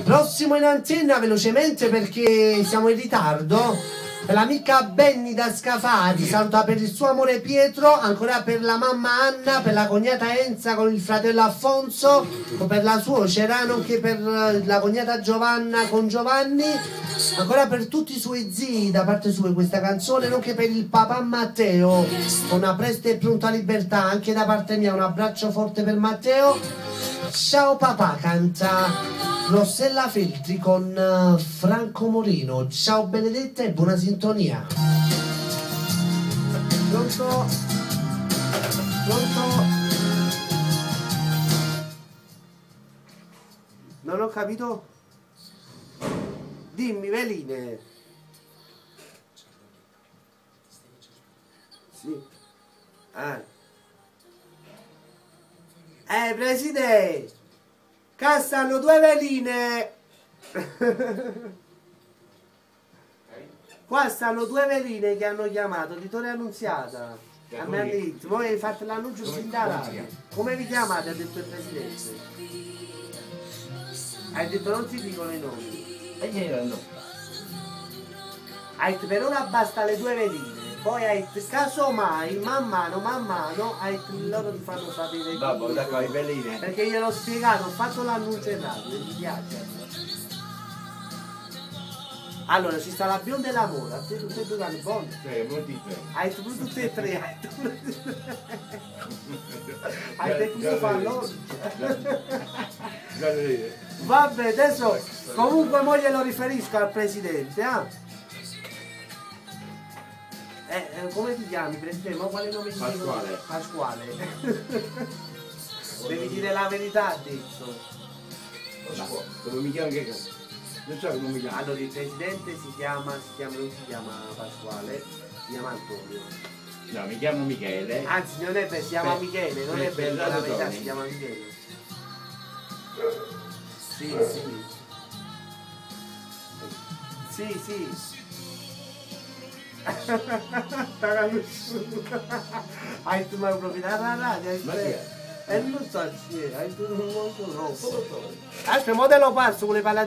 Prossimo in antenna velocemente perché siamo in ritardo. Per l'amica Benny da Scafati, saluta per il suo amore Pietro, ancora per la mamma Anna, per la cognata Enza con il fratello Alfonso, per la suocera, nonché per la cognata Giovanna con Giovanni, ancora per tutti i suoi zii da parte sua questa canzone, nonché per il papà Matteo, con una presta e pronta libertà, anche da parte mia un abbraccio forte per Matteo. Ciao papà canta Rossella Feltri con Franco Morino. Ciao Benedetta e buona sintonia. Pronto? Pronto? Non ho capito? Dimmi Veline. Sì. Presidente, qua stanno due veline. Qua stanno due veline che hanno chiamato di Torre Annunziata. A me hanno detto, voi avete fatto l'annuncio sin da radio. Come vi chiamate? Ha detto il presidente. Ha detto non si dicono i nomi. E io no. Ha detto per ora basta le due veline. Poi hai casomai man mano hai loro ti fanno sapere. Babbo, da qua i veline. Perché gliel'ho ho spiegato, ho fatto l'annuncio in radio, mi piace. Allora ci sta la bionda e l'amore, a te tutte e due danno buone. Hai tu tutte e tre, hai te come fanno? Vabbè, adesso comunque mo glielo riferisco al presidente, come ti chiami presidente? Ma quale nome ti dico? Pasquale. Devi dire la verità adesso. Come mi chiamo che cazzo? Non so come mi chiamo. Allora il presidente non si chiama Pasquale, si chiama Antonio. No, mi chiamo Michele. Anzi non è vero, si chiama Michele, non è vero, la verità si chiama Michele. Sì. Hai tu mai proprietario della radio? Ma che è? Non so, hai tu non lo so. Aspetta, mo te lo passo con le palle.